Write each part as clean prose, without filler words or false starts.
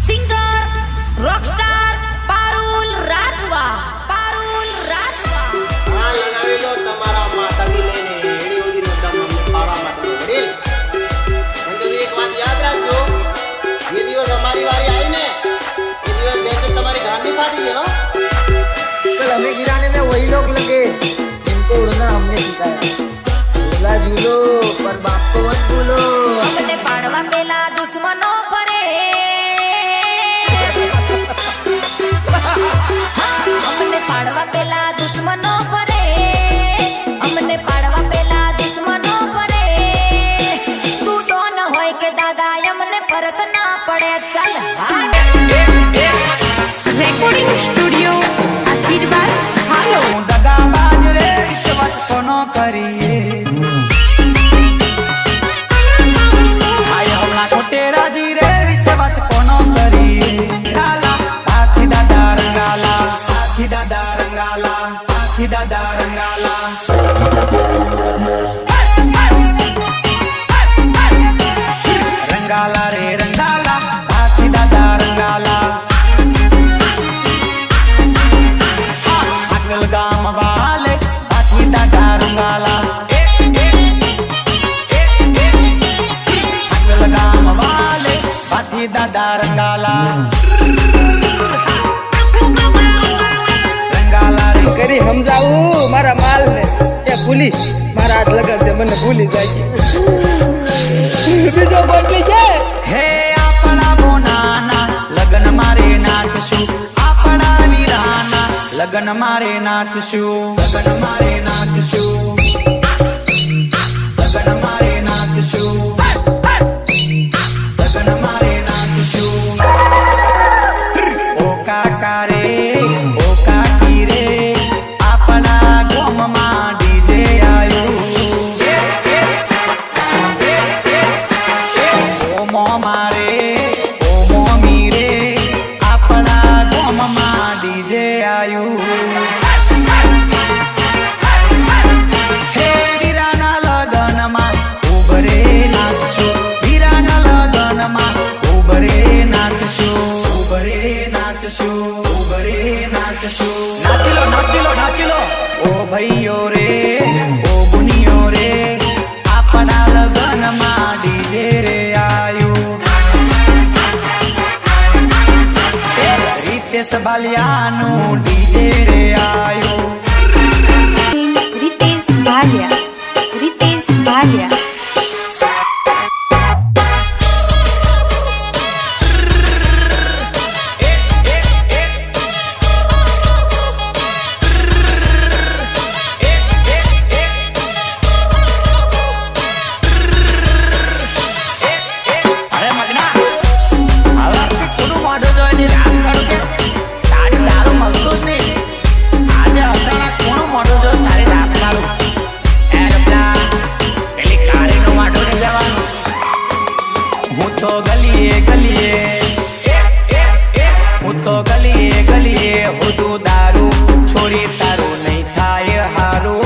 Singer Rockstar Parul Rathwa આ લગાવી લો તમારા માતાજી લઈને એડી ઓડી નો દમ પાવા માટે વડીલ. અને એક વાત યાદ રાખજો, જે દિવસ અમારી વારી આવી ને એ દિવસ બેંક તમારી ઘરની પાર્ટી है. कल हमें गिराने में वही लोग लगे इनको उड़ना हमने सिखाया. झूला झूलो पर बाप को मत भूलो. અમને પાડવા પેલા દુશ્મનો ફરે, અમને પાડવા પેલા દુશ્મનો ફરે, અમને પાડવા પેલા દુશ્મનો ફરે. તું ડોન હોય કે દાદા અમને ફરક ના પડે. ચાલ રેકોર્ડિંગ સ્ટુડિયો આશીર્વાદ હાલો. દગાબાજ રે વિશ્વાસ કોનો કરીએ, રાજી રે વિશ્વાસ કોનો કરીએ. લાલા હાથી દાદા રંગાલા, હાથી દાદા રંગાલા, હાથી દાદા રંગાલા. રંગાલા રે રંગાલા, હાથી દાદા રંગાલા. આગળ ગામ વાલે હાથી દાદા રંગાલા. ગામ વાલે હાથી દાદા રંગાલા. રંગાલા રે કરી સમજાવું મારા માલ ને એ ભૂલી મારા હાથ લગાવશે મને ભૂલી જાય છે. બીજો બોટલી છે હે આપણા બોનાના લગન મારે નાચશું, આપણા વીરાના લગન મારે નાચશું, લગન મારે નાચશું, લગન મારે નાચશું, લગન મારે નાચશું. ઓ કાકા રે ઓ કાકી રે આપણા ગોમમાં ડીજે આયું. ઓ મોમા રે ઓ મોમી રે આપણા ગોમમાં ડીજે આયું. હે વીરાના લગનમાં ખૂબ રે નાચશું, વીરાના લગનમાં ખૂબ રે નાચશું, ખૂબ રે નાચશું, ખૂબ રે નાચશું. નાચી લો નાચી લો નાચી લો. ઓ ભાઈઓ રે ઓ બુનિયો રે આપણા લગનમાં ડીજે રે આયું. રીતેશ બાલિયાનું ડીજે રે આયું. રીતેશ ભાલિયા, રીતેશ ભાલિયા. અરે મગના હવે કોનું મોઢું જોઈને રામ કાઢું કે તારી તારું મળતું જ નહીં. આજે અચાનક કોનું મોઢું જોઈ તારી રામ કાઢું. એરપ્લા પેલી કાળીનું મોઢું નહીં જવાનું. હું તો ગલીએ ગલીએ, હું તો ગલીએ ગલીએ હોદું દારૂ, છોડી તારું નહીં થાય હારું.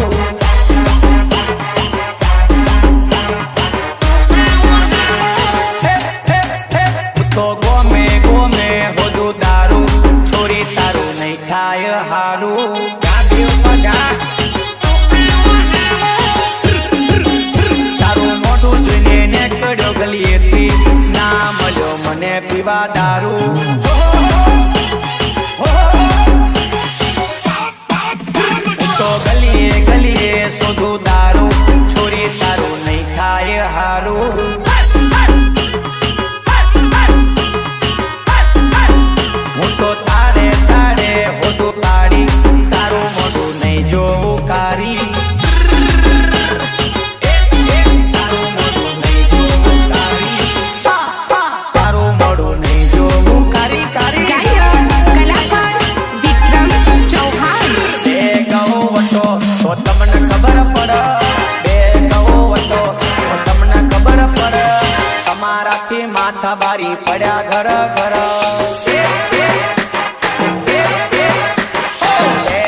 તો ગોમે ગોમે હોદું દારૂ, છોરી તારું નહીં થાય હારું. ગાડી ઉપર જા તારું મોઢું જોઈને નીકળ્યો ગલીએથી, ના મળ્યો મને પીવા દારૂ. તો ગલીએ ગલીએ શોધું દારૂ, છોરી તારું નહીં થાય હારું. હું તો તારે તારે હોદું તારી, તારું મોઢું નહીં જોવું કારી. તારું મોઢું નહીં જોવું કારી, તારું મોઢું નહીં જોવું કારી કારી. કલાકાર વિક્રમ ચૌહાણ. બે ગૌ વટો તો તમને ખબર પડે, બે ગૌ વટો તો તમને ખબર પડે. તમારાથી માથા બારી પડ્યા ઘર ઘર. બે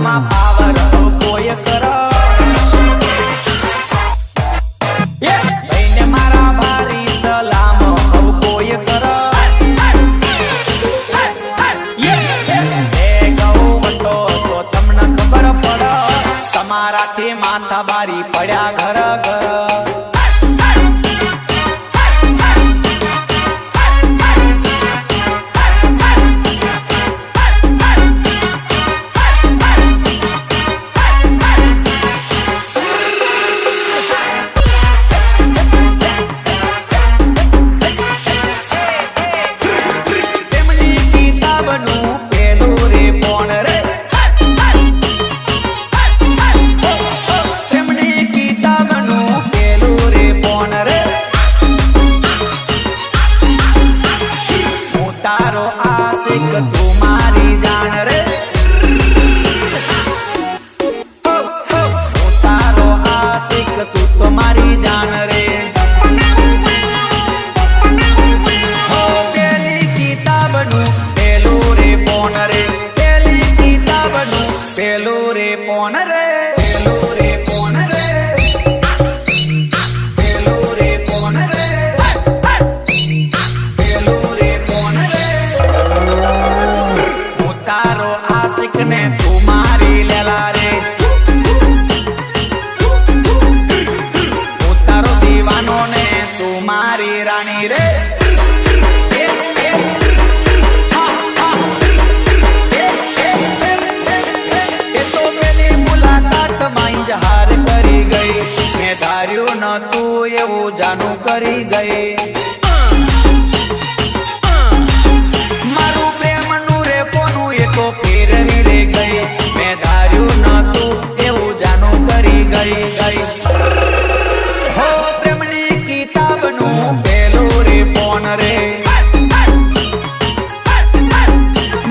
મારામાં પાવર કોઈ કર ભાઈને મારા ભારી સલામ કોઈ કર તો તમને ખબર પડ તમારાથી માથા બારી પડ્યા ઘર ઘર તારો આશિક તું મારી જાણ રે તારો આશિક તું તો મારી જાણ રે પેલી કિતાબનું પેલું રે પોન રે પેલી કિતાબનું પેલું રે પોન રે પેલું રે પોન રે પેલું રે પોન રે પેલું રે પોન રે હું તારો આશિક ને તું મારી લેલા રે હું તારો દીવાનો ને તું મારી રાણી રે એ તો પેલી મુલાકાત માં જહાર કરી ગઈ મેં ધાર્યું ન તું એવું જાનું કરી ગઈ મારું પ્રેમનું રે પોનું એ તો ફેરવી રે ગઈ મેં ધાર્યું ન તું એવું જાનું કરી ગઈ હો પ્રેમની કિતાબનું પેલું રે પોન રે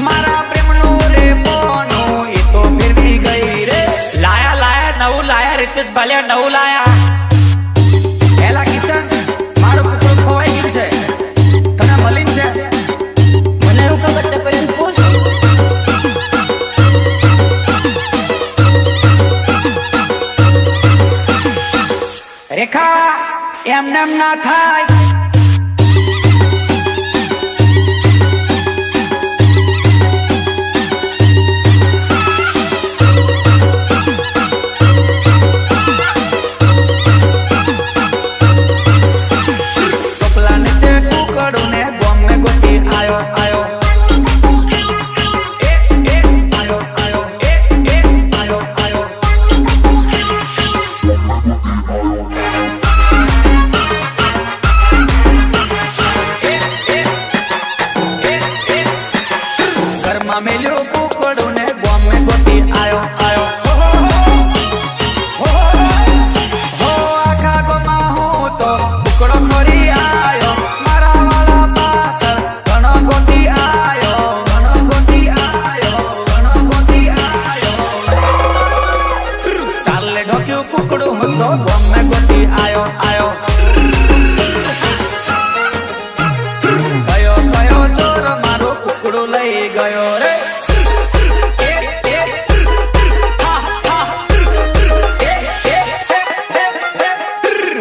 મારા પ્રેમનું રે પોનું એ તો ફેરવી ગઈ રે લાયા નવું લાયા રીતેશ ભાલિયા નવું લાયા એલા કિશન મારું કુકડું ખોવાઈ ગયું છે તને મલીન છે મને એવું ખબર છે કરીને પૂછ રેખા એમને એમ ના થાય ચોપલા નીચે કુકડું ને ગોમ ને ગોટી આયો આયો આયો આયો આયો આયો ઘરમાં મેલ્યો કુકડું ને ગોમ ને ગોટી આયો આયો હો આખા ગોમાં હું તો કુકડો ખોરી આયો મારા વાળા પાછળ ઘણો ગોટી આયો ઘણો ગોટી આયો ઘણો ગોટી આયો ચાલે ઢોક્યું કુકડું હું તો ગોમ ને ગોટી આયો આયો કયો ચોર મારો કુકડું લઈ ગયો રે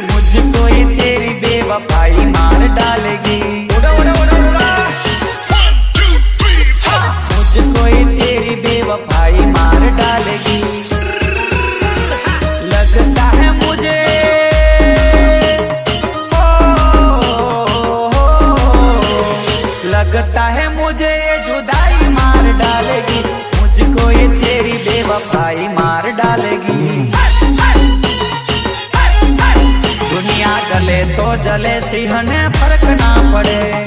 मुझको ये तेरी बेवफाई मार डालेगी मुझको ये तेरी बेवफाई मार डालेगी लगता है मुझे लगता है मुझे ये जुदाई मार डालेगी मुझको ये तेरी बेवफाई मार डालेगी दुनिया जले तो जले सिंह ने फर्क ना पड़े